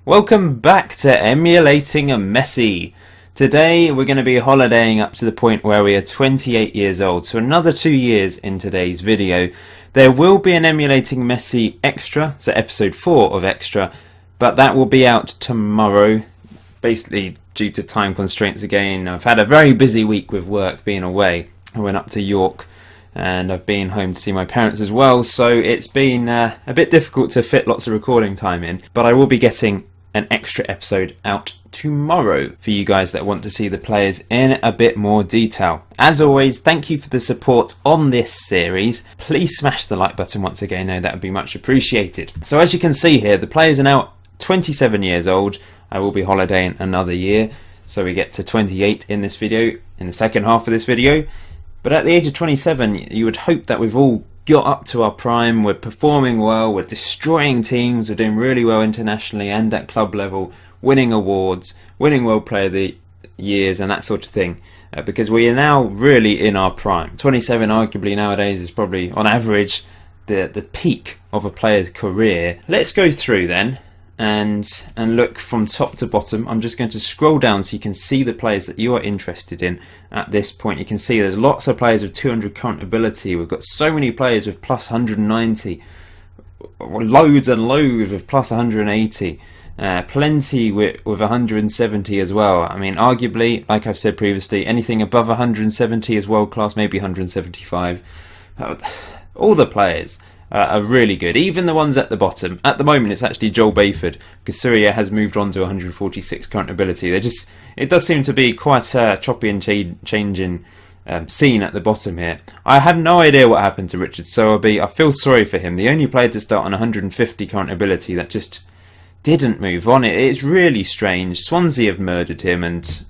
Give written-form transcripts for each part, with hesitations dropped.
Welcome back to Emulating Messi. Today we're going to be holidaying up to the point where we are 28 years old, so another 2 years in today's video. There will be an Emulating Messi Extra, so episode 4 of Extra, but that will be out tomorrow, basically due to time constraints again. I've had a very busy week with work being away. I went up to York and I've been home to see my parents as well, so it's been a bit difficult to fit lots of recording time in, but I will be getting an extra episode out tomorrow for you guys that want to see the players in a bit more detail. As always, thank you for the support on this series. Please smash the like button once again, that would be much appreciated. So as you can see here, the players are now 27 years old. I will be holidaying another year, so we get to 28 in this video, in the second half of this video. But at the age of 27, you would hope that we've all got up to our prime, we're performing well, we're destroying teams, we're doing really well internationally and at club level, winning awards, winning World Player of the Years and that sort of thing, because we are now really in our prime. 27 arguably nowadays is probably on average the peak of a player's career. Let's go through then and look from top to bottom. I'm just going to scroll down so you can see the players that you are interested in at this point. You can see there's lots of players with 200 current ability. We've got so many players with plus 190, loads and loads with plus 180, plenty with 170 as well. I mean, arguably, like I've said previously, anything above 170 is world class, maybe 175. All the players are really good, even the ones at the bottom. At the moment it's actually Joel Bayford, because Syria has moved on to 146 current ability. It does seem to be quite a choppy and changing scene at the bottom here. I have no idea what happened to Richard Sowerby. I feel sorry for him. The only player to start on 150 current ability that just didn't move on. It's really strange. Swansea have murdered him, and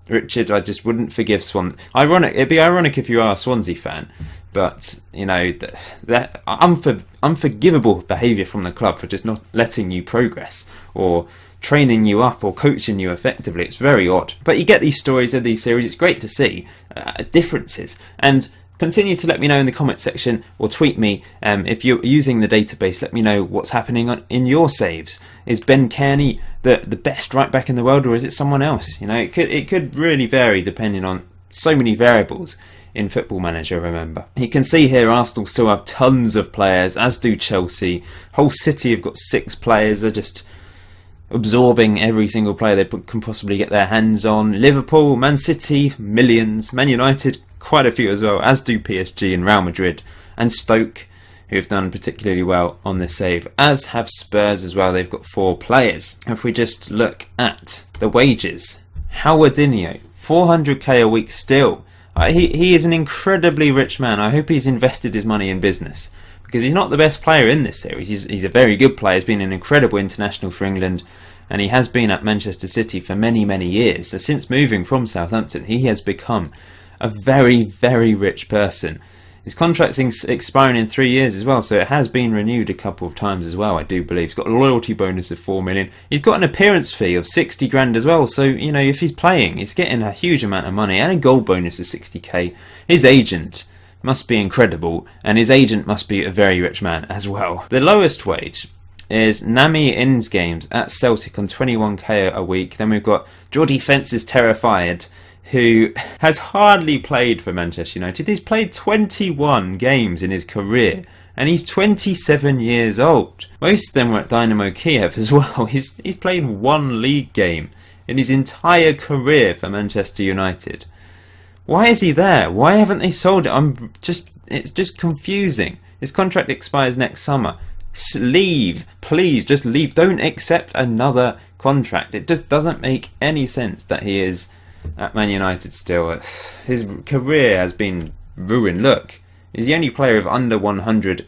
Richard, I just wouldn't forgive Swansea. It'd be ironic if you are a Swansea fan, but you know that unforgivable behaviour from the club for just not letting you progress or training you up or coaching you effectively. It's very odd, but you get these stories of these series. It's great to see differences, and continue to let me know in the comment section or tweet me if you're using the database. Let me know what's happening in your saves. Is Ben Kearney the best right back in the world, or is it someone else? You know, it could really vary depending on so many variables in Football Manager, remember. You can see here Arsenal still have tons of players, as do Chelsea. Whole City have got 6 players. They're just absorbing every single player they can possibly get their hands on. Liverpool, Man City, millions. Man United, quite a few as well, as do PSG and Real Madrid. And Stoke, who have done particularly well on this save, as have Spurs as well. They've got 4 players. If we just look at the wages, Howardinho, 400k a week still. He is an incredibly rich man. I hope he's invested his money in business, because he's not the best player in this series. He's a very good player. He's been an incredible international for England, and he has been at Manchester City for many, many years. So since moving from Southampton, he has become a very, very rich person. His contract's expiring in 3 years as well, so it has been renewed a couple of times as well, I do believe. He's got a loyalty bonus of 4 million. He's got an appearance fee of 60 grand as well, so, you know, if he's playing, he's getting a huge amount of money, and a goal bonus of 60k. His agent must be incredible, and his agent must be a very rich man as well. The lowest wage is Nami Insgames at Celtic on 21k a week. Then we've got Geordie Fences Terrified, who has hardly played for Manchester United. He's played 21 games in his career, and he's 27 years old. Most of them were at Dynamo Kiev as well. He's played 1 league game in his entire career for Manchester United. Why is he there? Why haven't they sold it? It's just confusing. His contract expires next summer. Leave, please, just leave. Don't accept another contract. It just doesn't make any sense that he is at Man United still. His career has been ruined. Look, he's the only player of under 100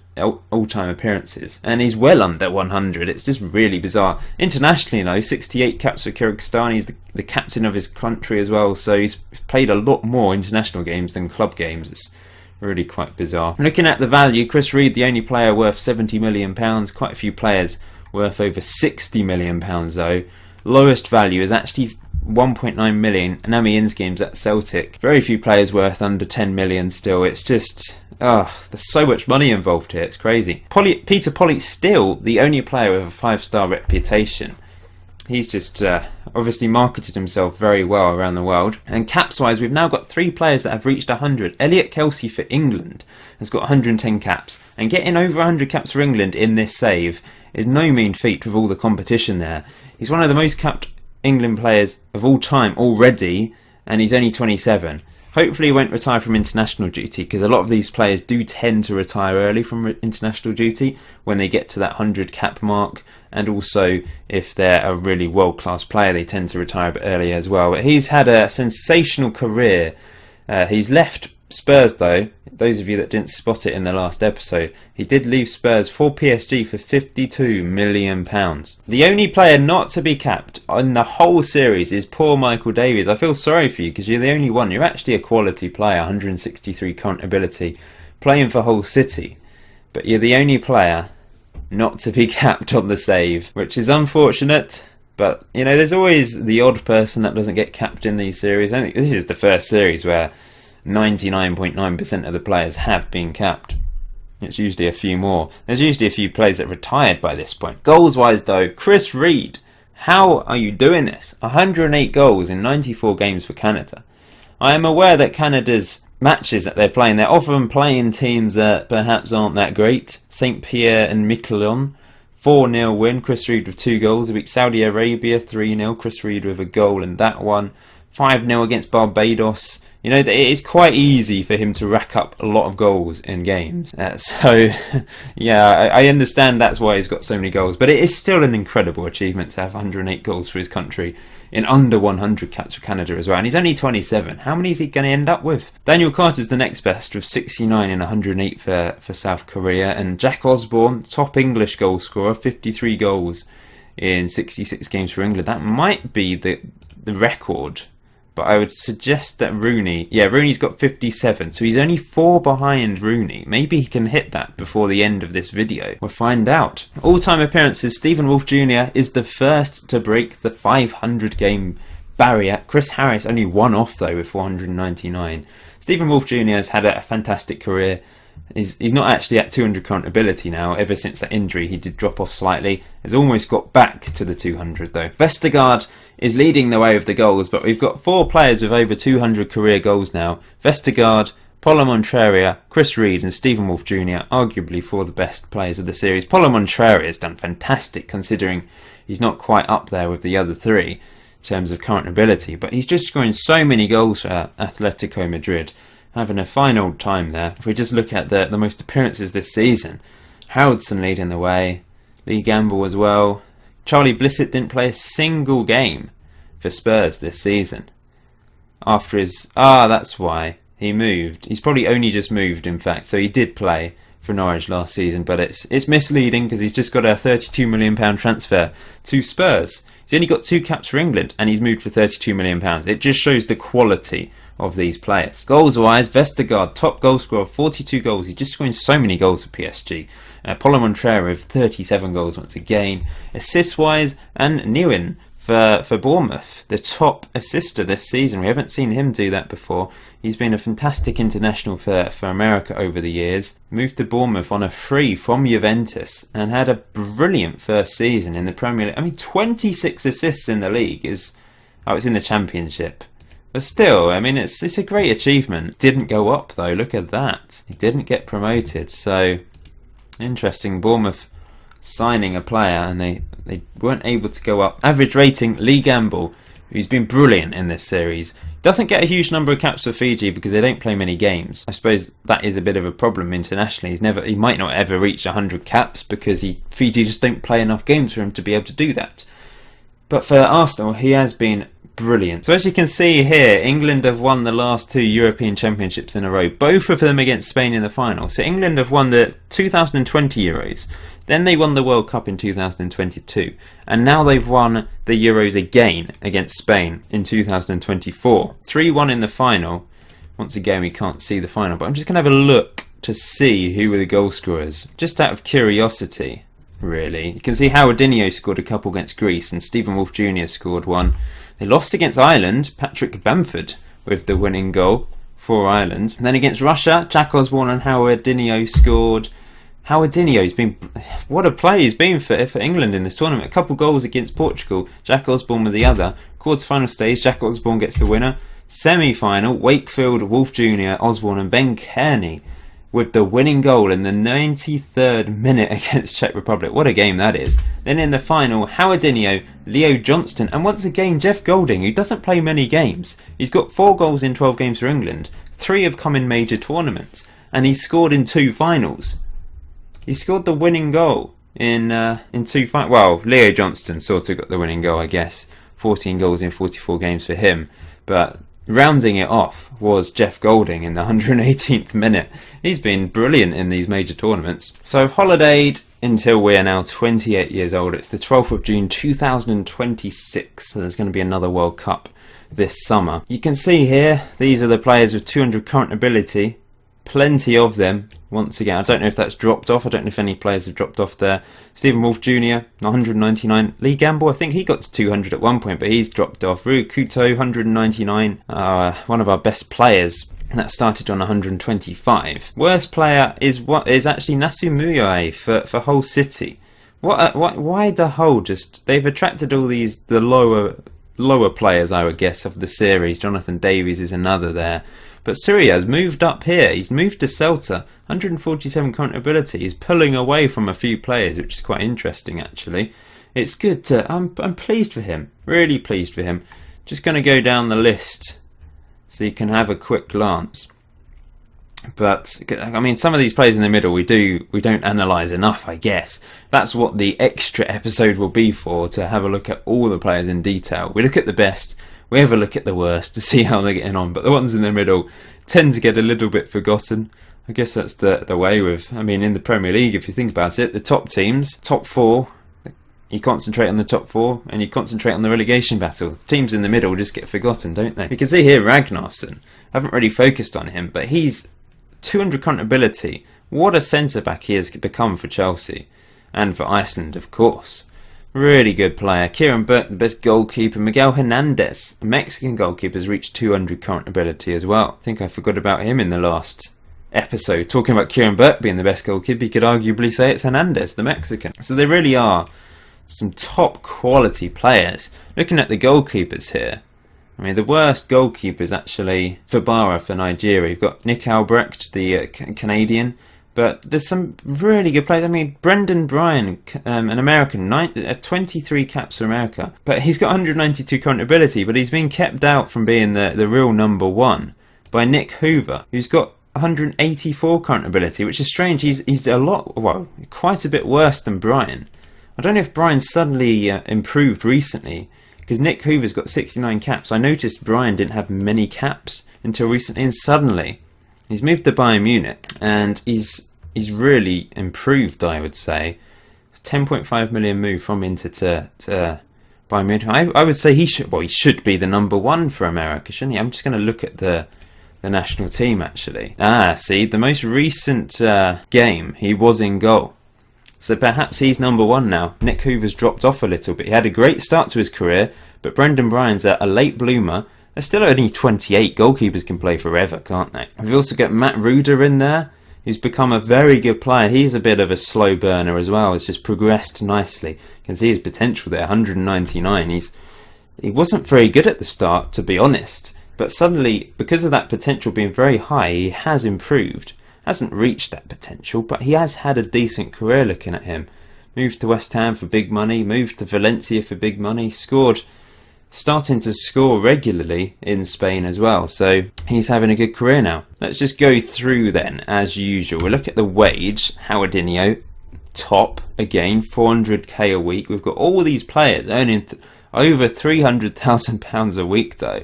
all-time appearances, and he's well under 100. It's just really bizarre. Internationally, though, 68 caps for Kyrgyzstan. He's the captain of his country as well, so he's played a lot more international games than club games. It's really quite bizarre. Looking at the value, Chris Reed, the only player worth £70 million. Quite a few players worth over £60 million, though. Lowest value is actually 1.9 million. Nami Insgames at Celtic. Very few players worth under 10 million still. It's just, there's so much money involved here. It's crazy. Peter Polly's still the only player with a 5-star reputation. He's just obviously marketed himself very well around the world. And caps-wise, we've now got 3 players that have reached 100. Elliot Kelsey for England has got 110 caps. And getting over 100 caps for England in this save is no mean feat with all the competition there. He's one of the most capped England players of all time already, and he's only 27. Hopefully he won't retire from international duty, because a lot of these players do tend to retire early from international duty when they get to that 100 cap mark, and also if they're a really world-class player they tend to retire a bit earlier as well. But he's had a sensational career. He's left Spurs though. Those of you that didn't spot it in the last episode, he did leave Spurs for PSG for £52 million. The only player not to be capped in the whole series is poor Michael Davies. I feel sorry for you because you're the only one. You're actually a quality player, 163 current ability, playing for Hull City. But you're the only player not to be capped on the save, which is unfortunate. But, you know, there's always the odd person that doesn't get capped in these series. I think this is the first series where 99.9% of the players have been capped. It's usually a few more. There's usually a few players that retired by this point. Goals wise though, Chris Reed, how are you doing this? 108 goals in 94 games for Canada. I am aware that Canada's matches that they're often playing teams that perhaps aren't that great. St. Pierre and Miquelon, 4-0 win. Chris Reed with 2 goals. They beat Saudi Arabia 3-0. Chris Reed with a goal in that one. 5-0 against Barbados. You know, it is quite easy for him to rack up a lot of goals in games. So, yeah, I understand that's why he's got so many goals. But it is still an incredible achievement to have 108 goals for his country in under 100 caps for Canada as well. And he's only 27. How many is he going to end up with? Daniel Carter's the next best with 69 and 108 for South Korea. And Jack Osborne, top English goal scorer, 53 goals in 66 games for England. That might be the record. But I would suggest that Rooney's got 57, so he's only 4 behind Rooney. Maybe he can hit that before the end of this video. We'll find out. All-time appearances, Stephen Wolf Jr. is the first to break the 500 game barrier. Chris Harris only 1 off though with 499. Stephen Wolf Jr. has had a fantastic career. He's not actually at 200 current ability now. Ever since that injury, he did drop off slightly. Has almost got back to the 200 though. Vestergaard is leading the way with the goals, but we've got 4 players with over 200 career goals now. Vestergaard, Paulo Montreria, Chris Reed and Stephen Wolf Jr. arguably 4 of the best players of the series. Paulo Montreria has done fantastic considering he's not quite up there with the other 3 in terms of current ability, but he's just scoring so many goals for Atletico Madrid. Having a fine old time there. If we just look at the most appearances this season, Howardson leading the way, Lee Gamble as well. Charlie Blissett didn't play a single game for Spurs this season. After his... that's why he moved. He's probably only just moved, in fact. So he did play for Norwich last season, but it's misleading because he's just got a £32 million transfer to Spurs. He's only got 2 caps for England and he's moved for £32 million. It just shows the quality of these players. Goals wise, Vestergaard, top goal scorer, 42 goals. He's just scoring so many goals for PSG. Paulo Montreira with 37 goals once again. Assists wise, and Nguyen for Bournemouth, the top assister this season. We haven't seen him do that before. He's been a fantastic international for America over the years. Moved to Bournemouth on a free from Juventus and had a brilliant first season in the Premier League. I mean, 26 assists in the league is... it's in the Championship. But still, I mean, it's a great achievement. Didn't go up though, look at that. He didn't get promoted, so interesting. Bournemouth signing a player and they weren't able to go up. Average rating, Lee Gamble, who's been brilliant in this series. Doesn't get a huge number of caps for Fiji because they don't play many games. I suppose that is a bit of a problem internationally. He might not ever reach 100 caps because Fiji just don't play enough games for him to be able to do that. But for Arsenal, he has been brilliant. So as you can see here, England have won the last 2 European Championships in a row, both of them against Spain in the final. So England have won the 2020 Euros, then they won the World Cup in 2022, and now they've won the Euros again against Spain in 2024. 3-1 in the final. Once again, we can't see the final, but I'm just going to have a look to see who were the goal scorers, just out of curiosity, really. You can see Howardinho scored a couple against Greece, and Stephen Wolf Jr. scored one. They lost against Ireland, Patrick Bamford with the winning goal for Ireland. And then against Russia, Jack Osborne and Howardinho scored. Howardinho's been, what a play he's been for England in this tournament. A couple goals against Portugal, Jack Osborne with the other. Quarter-final stage, Jack Osborne gets the winner. Semi-final, Wakefield, Wolf Jr., Osborne and Ben Kearney with the winning goal in the 93rd minute against Czech Republic. What a game that is. Then in the final, Howardinho, Leo Johnston, and once again Jeff Golding, who doesn't play many games. He's got 4 goals in 12 games for England. 3 have come in major tournaments, and he's scored in 2 finals. He scored the winning goal in 2 finals. Well, Leo Johnston sort of got the winning goal, I guess. 14 goals in 44 games for him. But rounding it off was Jeff Golding in the 118th minute. He's been brilliant in these major tournaments. So I've holidayed until we are now 28 years old. It's the 12th of June 2026. So there's going to be another World Cup this summer. You can see here, these are the players with 200 current ability. Plenty of them. Once again, I don't know if that's dropped off. I don't know if any players have dropped off there. Stephen Wolf Jr., 199. Lee Gamble, I think he got to 200 at one point, but he's dropped off. Rui Kuto, 199. One of our best players. That started on 125. Worst player is actually Nasu Muyoe for Hull City. Why the Hull just... They've attracted all the lower players, I would guess, of the series. Jonathan Davies is another there. But Surya's moved up here. He's moved to Celta. 147 current ability. He's pulling away from a few players, which is quite interesting, actually. It's good to... I'm pleased for him. Really pleased for him. Just going to go down the list so you can have a quick glance. But, I mean, some of these players in the middle we don't analyse enough, I guess. That's what the extra episode will be for, to have a look at all the players in detail. We look at the best... We have a look at the worst to see how they're getting on, but the ones in the middle tend to get a little bit forgotten. I guess that's the way with, I mean, in the Premier League, if you think about it, the top teams, top 4, you concentrate on the top 4 and you concentrate on the relegation battle. Teams in the middle just get forgotten, don't they? You can see here Ragnarsson. I haven't really focused on him, but he's 200 current ability. What a centre-back he has become for Chelsea. And for Iceland, of course. Really good player. Kieran Burke, the best goalkeeper. Miguel Hernandez, a Mexican goalkeeper, has reached 200 current ability as well. I think I forgot about him in the last episode. Talking about Kieran Burke being the best goalkeeper, you could arguably say it's Hernandez, the Mexican. So they really are some top quality players. Looking at the goalkeepers here, I mean, the worst goalkeeper is actually Fabara for Nigeria. You've got Nick Albrecht, the Canadian. But there's some really good players. I mean, Brendan Bryan, an American, 23 caps for America. But he's got 192 current ability, but he's been kept out from being the real number 1 by Nick Hoover, who's got 184 current ability, which is strange. He's a lot, well, quite a bit worse than Bryan. I don't know if Bryan's suddenly improved recently, because Nick Hoover's got 69 caps. I noticed Bryan didn't have many caps until recently, and suddenly... He's moved to Bayern Munich, and he's really improved, I would say. 10.5 million move from Inter to Bayern Munich. I would say he should be the number 1 for America, shouldn't he? I'm just going to look at the national team, actually. See, the most recent game, he was in goal. So perhaps he's number 1 now. Nick Hoover's dropped off a little bit. He had a great start to his career, but Brendan Bryan's a late bloomer. There's still only 28. Goalkeepers can play forever, can't they? We've also got Matt Ruder in there, who's become a very good player. He's a bit of a slow burner as well. It's just progressed nicely. You can see his potential there, 199. He wasn't very good at the start, to be honest. But suddenly, because of that potential being very high, he has improved. Hasn't reached that potential, but he has had a decent career looking at him. Moved to West Ham for big money, moved to Valencia for big money, starting to score regularly in Spain as well, so he's having a good career now. Let's just go through then, as usual. We'll look at the wage. Howardinho, top again, 400k a week. We've got all these players earning over £300,000 a week though.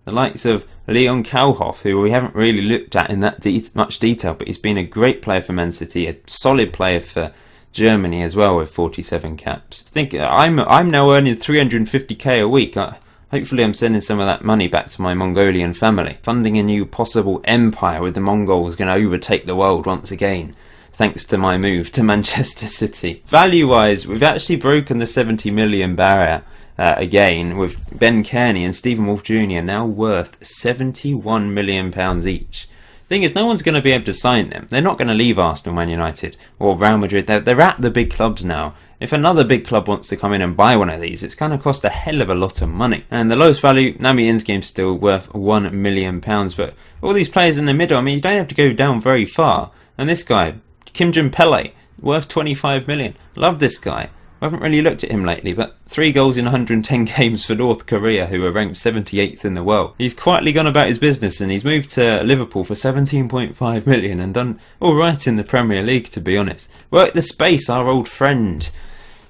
The likes of Leon Kalhoff, who we haven't really looked at in that much detail, but he's been a great player for Man City, a solid player for Germany as well with 47 caps. I think I'm now earning 350k a week. Hopefully I'm sending some of that money back to my Mongolian family. Funding a new possible empire with the Mongols going to overtake the world once again, thanks to my move to Manchester City. Value-wise, we've actually broken the 70 million barrier again, with Ben Kearney and Stephen Wolf Jr. now worth £71 million each. Thing is, no one's going to be able to sign them. They're not going to leave Arsenal, Man United, or Real Madrid. They're at the big clubs now. If another big club wants to come in and buy one of these, it's going to cost a hell of a lot of money. And the lowest value, Nami Insgame's still worth £1 million. But all these players in the middle, I mean, you don't have to go down very far. And this guy, Kim Jong-pele, worth 25 million. Love this guy. I haven't really looked at him lately, but 3 goals in 110 games for North Korea, who are ranked 78th in the world. He's quietly gone about his business, and he's moved to Liverpool for 17.5 million and done alright in the Premier League, to be honest. Work the space, our old friend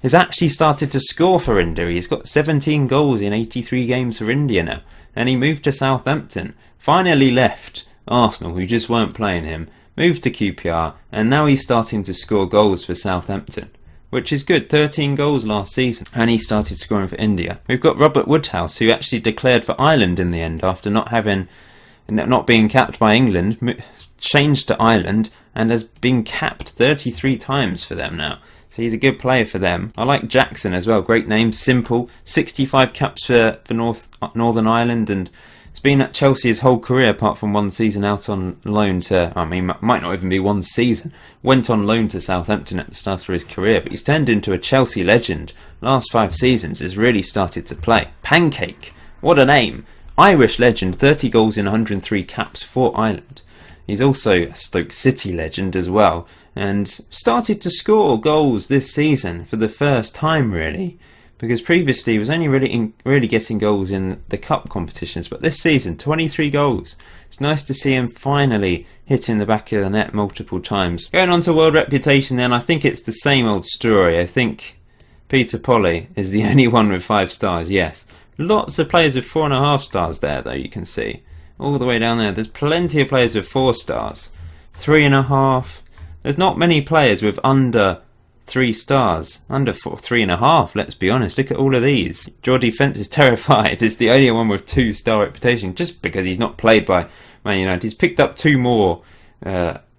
has actually started to score for India. He's got 17 goals in 83 games for India now, and he moved to Southampton. Finally left Arsenal, who just weren't playing him, moved to QPR, and now he's starting to score goals for Southampton, which is good. 13 goals last season, and he started scoring for India. We've got Robert Woodhouse, who actually declared for Ireland in the end after not being capped by England, changed to Ireland and has been capped 33 times for them now. So he's a good player for them. I like Jackson as well. Great name, simple. 65 caps for Northern Ireland, and he's been at Chelsea his whole career apart from one season out on loan to, I mean, might not even be one season. Went on loan to Southampton at the start of his career, but he's turned into a Chelsea legend. Last 5 seasons has really started to play. Pancake, what a name. Irish legend, 30 goals in 103 caps for Ireland. He's also a Stoke City legend as well, and started to score goals this season for the first time, really, because previously he was only really getting goals in the cup competitions, but this season 23 goals. It's nice to see him finally hitting the back of the net multiple times. Going on to world reputation then, I think it's the same old story. I think Peter Polly is the only one with 5 stars, yes. Lots of players with 4.5 stars there, though, you can see. All the way down there. There's plenty of players with 4 stars. 3.5. There's not many players with under 3 stars. Under 3.5, let's be honest. Look at all of these. Jordi Fence is terrified. It's the only one with 2-star reputation, just because he's not played by Man United. He's picked up 2 more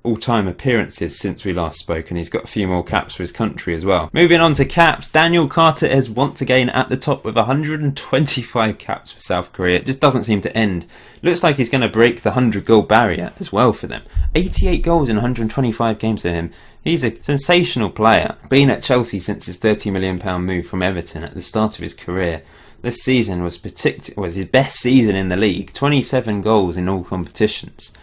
all-time appearances since we last spoke, and he's got a few more caps for his country as well. Moving on to caps, Daniel Carter is once again at the top with 125 caps for South Korea. It just doesn't seem to end. Looks like he's going to break the 100-goal barrier as well for them. 88 goals in 125 games for him. He's a sensational player. Been at Chelsea since his £30 million move from Everton at the start of his career. This season was his best season in the league. 27 goals in all competitions.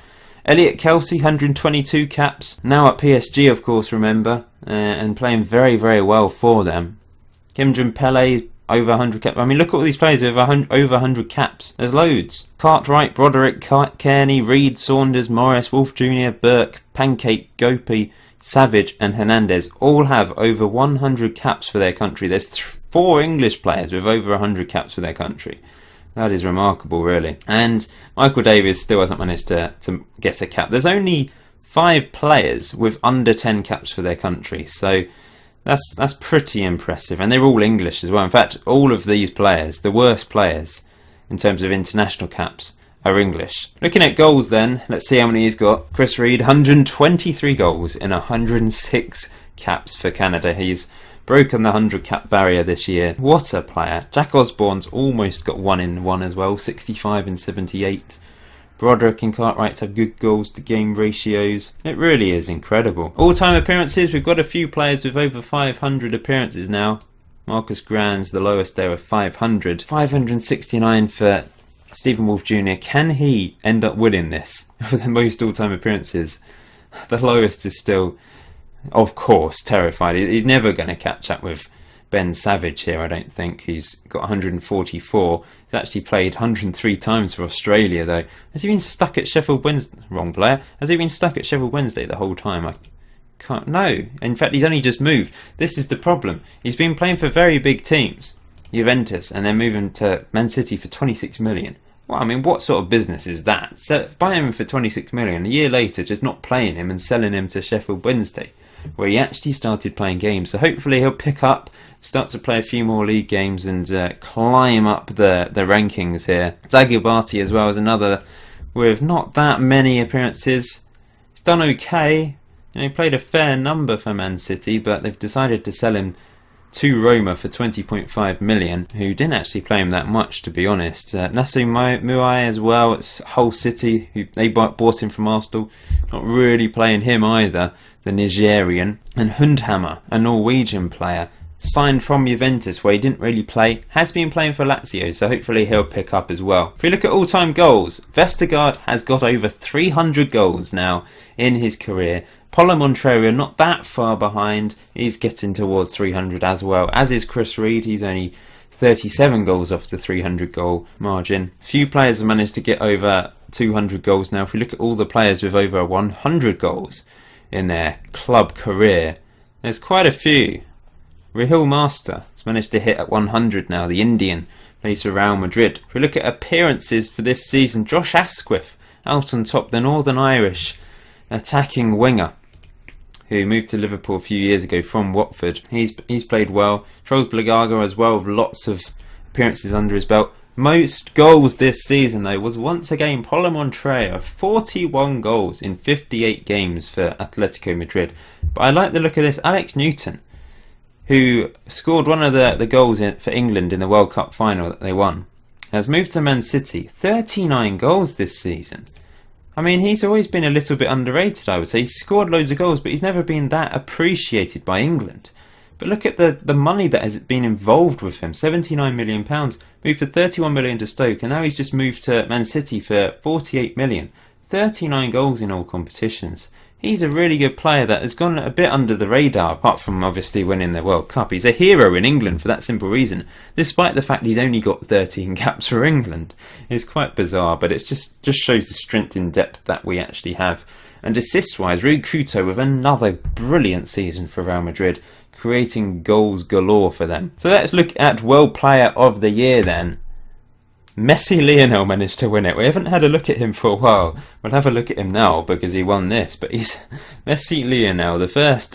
Elliot Kelsey, 122 caps. Now at PSG, of course, remember, and playing very, very well for them. Kim Jong-pele, over 100 caps. I mean, look at all these players with over 100 caps. There's loads. Cartwright, Broderick, Kearney, Reed, Saunders, Morris, Wolf Jr., Burke, Pancake, Gopi, Savage and Hernandez all have over 100 caps for their country. There's 4 English players with over 100 caps for their country. That is remarkable, really. And Michael Davis still hasn't managed to get a cap. There's only 5 players with under 10 caps for their country. So that's pretty impressive. And they're all English as well. In fact, all of these players, the worst players in terms of international caps, are English. Looking at goals then, let's see how many he's got. Chris Reed, 123 goals in 106 caps for Canada. He's broken the 100 cap barrier this year. What a player. Jack Osborne's almost got 1 in 1 as well, 65 and 78. Broderick and Cartwright have good goals to game ratios. It really is incredible. All-time appearances, we've got a few players with over 500 appearances now. Marcus Grand's the lowest there with 500. 569 for Stephen Wolf Jr. Can he end up winning this for the most all-time appearances? The lowest is still, of course, terrified. He's never going to catch up with Ben Savage here, I don't think. He's got 144. He's actually played 103 times for Australia, though. Has he been stuck at Sheffield Wednesday? Wrong player. Has he been stuck at Sheffield Wednesday the whole time? I can't. No. In fact, he's only just moved. This is the problem. He's been playing for very big teams, Juventus, and then moving to Man City for 26 million. Well, I mean, what sort of business is that? Buying him for 26 million, a year later just not playing him and selling him to Sheffield Wednesday, where he actually started playing games. So hopefully he'll pick up, start to play a few more league games and climb up the rankings here. Zagibati as well is another with not that many appearances. He's done okay. He played a fair number for Man City, but they've decided to sell him to Roma for 20.5 million, who didn't actually play him that much, to be honest. Nasu Muai as well, it's Hull City, who they bought him from Arsenal, not really playing him either, the Nigerian. And Hundhammer, a Norwegian player, signed from Juventus, where he didn't really play, has been playing for Lazio, so hopefully he'll pick up as well. If we look at all-time goals, Vestergaard has got over 300 goals now in his career. Paulo Monteiro not that far behind, he's getting towards 300 as well, as is Chris Reed. He's only 37 goals off the 300 goal margin. Few players have managed to get over 200 goals now. If we look at all the players with over 100 goals in their club career, there's quite a few. Rahul Master has managed to hit at 100 now, the Indian, plays for Real Madrid. If we look at appearances for this season, Josh Asquith out on top, the Northern Irish attacking winger, who moved to Liverpool a few years ago from Watford. He's played well. Charles Blagaga as well, with lots of appearances under his belt. Most goals this season, though, was once again Paulo Monteiro, 41 goals in 58 games for Atletico Madrid. But I like the look of this. Alex Newton, who scored one of the goals for England in the World Cup final that they won, has moved to Man City. 39 goals this season. I mean, he's always been a little bit underrated, I would say. He's scored loads of goals, but he's never been that appreciated by England. But look at the money that has been involved with him. £79 million, moved for 31 million to Stoke, and now he's just moved to Man City for 48 million. 39 goals in all competitions. He's a really good player that has gone a bit under the radar, apart from obviously winning the World Cup. He's a hero in England for that simple reason, despite the fact he's only got 13 caps for England. It's quite bizarre, but it just shows the strength in depth that we actually have. And assists-wise, Rui Couto with another brilliant season for Real Madrid, creating goals galore for them. So let's look at World Player of the Year then. Messi Lionel managed to win it. We haven't had a look at him for a while. We'll have a look at him now because he won this. But he's Messi Lionel, the first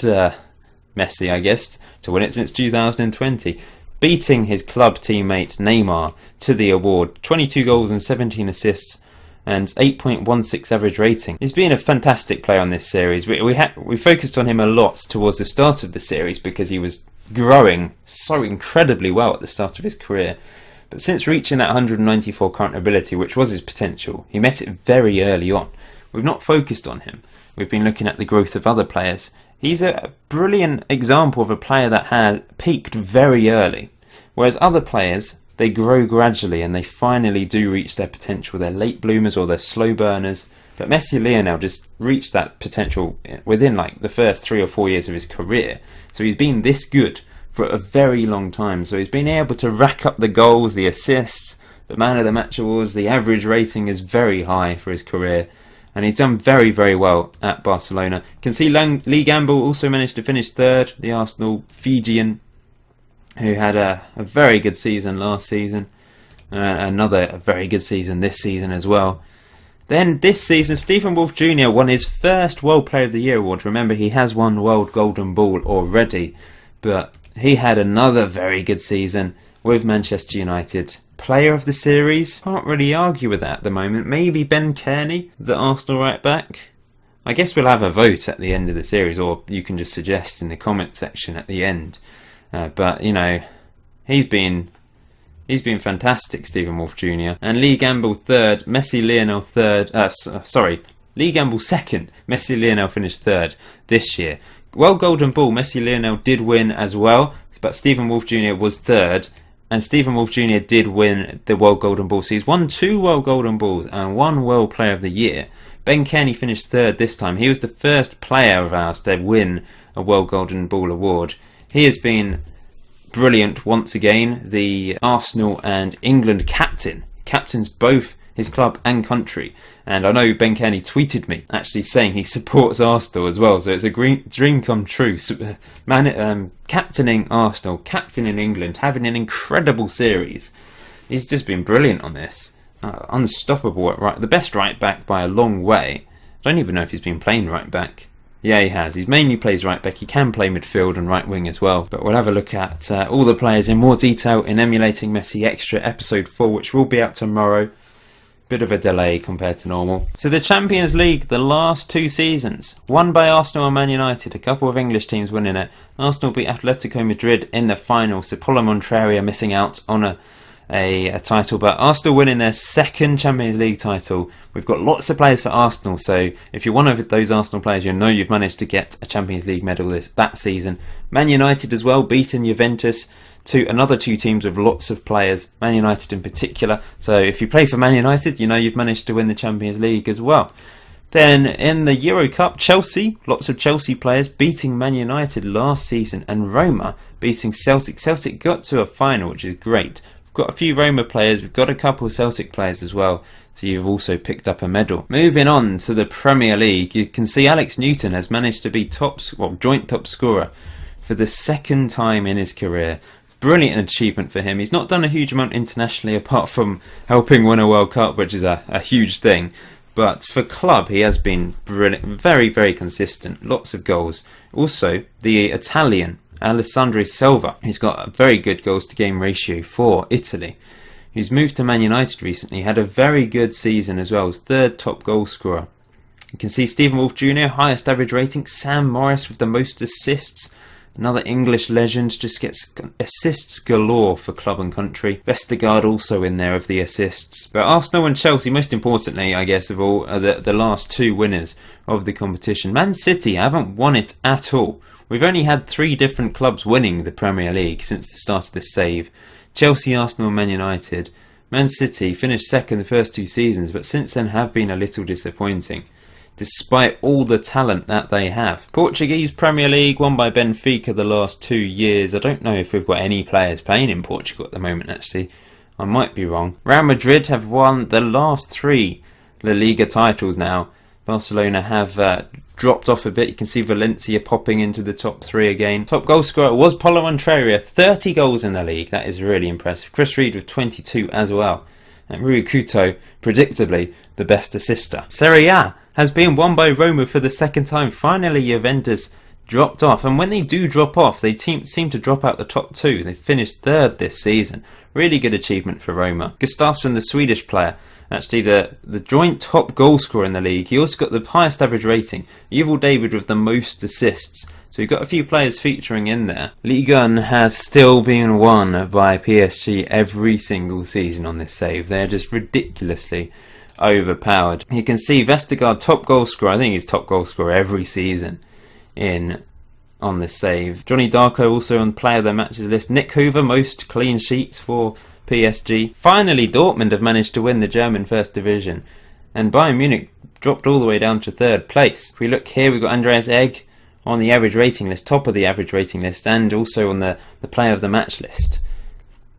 Messi, I guess, to win it since 2020. Beating his club teammate Neymar to the award. 22 goals and 17 assists and 8.16 average rating. He's been a fantastic player on this series. We focused on him a lot towards the start of the series because he was growing so incredibly well at the start of his career. But since reaching that 194 current ability, which was his potential, he met it very early on. We've not focused on him. We've been looking at the growth of other players. He's a brilliant example of a player that has peaked very early, whereas other players, they grow gradually and they finally do reach their potential. They're late bloomers or they're slow burners. But Messi Lionel just reached that potential within like the first 3 or 4 years of his career. So he's been this good for a very long time. So he's been able to rack up the goals, the assists, the man of the match awards. The average rating is very high for his career, and he's done very, very well at Barcelona. You can see Lee Gamble also managed to finish third, the Arsenal Fijian, who had a very good season last season, another very good season this season as well. Then this season, Stephen Wolf Jr. won his first World Player of the Year award. Remember, he has won World Golden Ball already, but he had another very good season with Manchester United. Player of the series? Can't really argue with that at the moment. Maybe Ben Kearney, the Arsenal right back. I guess we'll have a vote at the end of the series, or you can just suggest in the comment section at the end. But you know, he's been fantastic, Stephen Wolf Jr. And Lee Gamble third, Messi Lionel third. Lee Gamble second, Messi Lionel finished third this year. World Golden Ball, Messi Lionel did win as well, but Stephen Wolf Jr. was third, and Stephen Wolf Jr. did win the World Golden Ball. So he's won 2 World Golden Balls and 1 World Player of the Year. Ben Kearney finished third this time. He was the first player of ours to win a World Golden Ball award. He has been brilliant once again. The Arsenal and England captains both his club and country. And I know Ben Kearney tweeted me actually saying he supports Arsenal as well, so it's a dream come true. Captaining Arsenal, captaining England, having an incredible series. He's just been brilliant on this. Unstoppable at right, the best right back by a long way. I don't even know if he's been playing right back. Yeah, he has. He mainly plays right back. He can play midfield and right wing as well. But we'll have a look at all the players in more detail in Emulating Messi Extra episode 4, which will be out tomorrow. Bit of a delay compared to normal. So the Champions League, the last 2 seasons, won by Arsenal and Man United. A couple of English teams winning it. Arsenal beat Atletico Madrid in the final, so Polo Montreal missing out on a title, but Arsenal winning their 2nd Champions League title. We've got lots of players for Arsenal, so if you're one of those Arsenal players, you know you've managed to get a Champions League medal that season. Man United as well, beating Juventus. Another 2 teams with lots of players, Man United in particular. So if you play for Man United, you know you've managed to win the Champions League as well. Then in the Euro Cup, Chelsea, lots of Chelsea players beating Man United last season, and Roma beating Celtic. Celtic got to a final, which is great. We've got a few Roma players, we've got a couple of Celtic players as well, so you've also picked up a medal. Moving on to the Premier League, you can see Alex Newton has managed to be joint top scorer for the 2nd time in his career. Brilliant achievement for him. He's not done a huge amount internationally apart from helping win a World Cup, which is a huge thing. But for club, he has been brilliant, very, very consistent. Lots of goals. Also, the Italian, Alessandro Silva, who's got a very good goals to game ratio for Italy, who's moved to Man United recently, had a very good season as well. His 3rd top goal scorer. You can see Stephen Wolf Jr., highest average rating. Sam Morris with the most assists. Another English legend, just gets assists galore for club and country. Vestergaard also in there of the assists. But Arsenal and Chelsea, most importantly, I guess, of all, are the last 2 winners of the competition. Man City haven't won it at all. We've only had 3 different clubs winning the Premier League since the start of this save. Chelsea, Arsenal and Man United. Man City finished 2nd the first 2 seasons, but since then have been a little disappointing, despite all the talent that they have. Portuguese Premier League, won by Benfica the last 2 years. I don't know if we've got any players playing in Portugal at the moment, actually. I might be wrong. Real Madrid have won the last 3 La Liga titles now. Barcelona have dropped off a bit. You can see Valencia popping into the top 3 again. Top goal scorer was Polo Montreal, 30 goals in the league. That is really impressive. Chris Reed with 22 as well. And Rui Couto, predictably, the best assister. Serie A has been won by Roma for the 2nd time. Finally, Juventus dropped off, and when they do drop off, they seem to drop out the top 2. They finished 3rd this season. Really good achievement for Roma. Gustafsson, the Swedish player, actually the joint top goal scorer in the league. He also got the highest average rating. Yvel David with the most assists. So we've got a few players featuring in there. Ligue 1 has still been won by PSG every single season on this save. They're just ridiculously overpowered. You can see Vestergaard, top goal scorer. I think he's top goal scorer every season on this save. Johnny Darko also on player of the matches list. Nick Hoover, most clean sheets for PSG. Finally, Dortmund have managed to win the German First Division, and Bayern Munich dropped all the way down to 3rd place. If we look here, we've got Andreas Egg on the average rating list, top of the average rating list, and also on the player of the match list.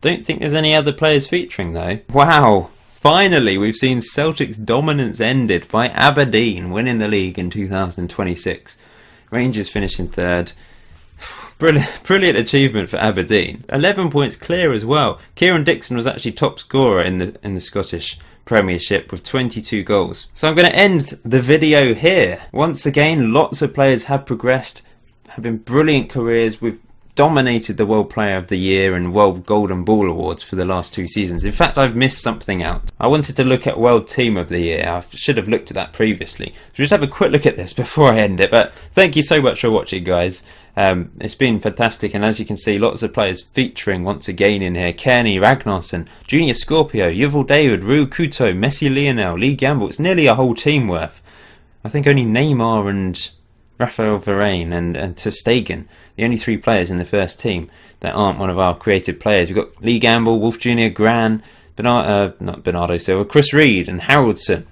Don't think there's any other players featuring though. Wow! Finally, we've seen Celtic's dominance ended by Aberdeen winning the league in 2026. Rangers finishing 3rd. Brilliant achievement for Aberdeen. 11 points clear as well. Kieran Dixon was actually top scorer in the Scottish Premiership with 22 goals. So I'm going to end the video here. Once again, lots of players have progressed, have been brilliant careers. We've dominated the World Player of the Year and World Golden Ball Awards for the last 2 seasons. In fact, I've missed something out. I wanted to look at World Team of the Year. I should have looked at that previously. So just have a quick look at this before I end it. But thank you so much for watching, guys. It's been fantastic, and as you can see, lots of players featuring once again in here. Kearney, Ragnarsson, Junior Scorpio, Yvel David, Rui Couto, Messi Lionel, Lee Gamble. It's nearly a whole team worth. I think only Neymar and Raphael Varane and Ter Stegen, the only 3 players in the first team that aren't one of our creative players. We've got Lee Gamble, Wolf Jr., Gran, not Bernardo Silva, Chris Reed and Haraldson.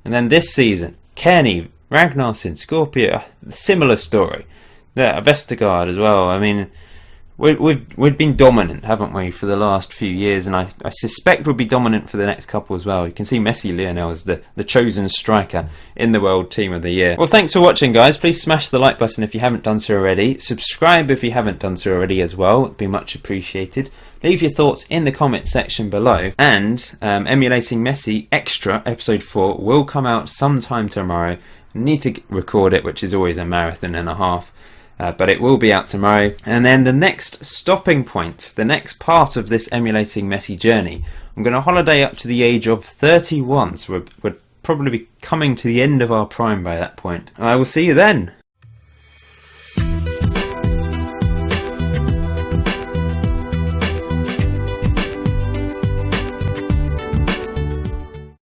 And then this season, Kearney, Ragnarsson, Scorpio, similar story. Yeah, Vestergaard as well. I mean, we've been dominant, haven't we, for the last few years, and I suspect we'll be dominant for the next couple as well. You can see Messi Lionel as the chosen striker in the World Team of the Year. Well, thanks for watching, guys. Please smash the like button if you haven't done so already. Subscribe if you haven't done so already as well. It'd be much appreciated. Leave your thoughts in the comment section below. And Emulating Messi Extra, episode 4, will come out sometime tomorrow. I need to record it, which is always a marathon and a half. But it will be out tomorrow. And then the next stopping point, the next part of this Emulating Messi journey, I'm going to holiday up to the age of 31, so we're probably be coming to the end of our prime by that point. I will see you then.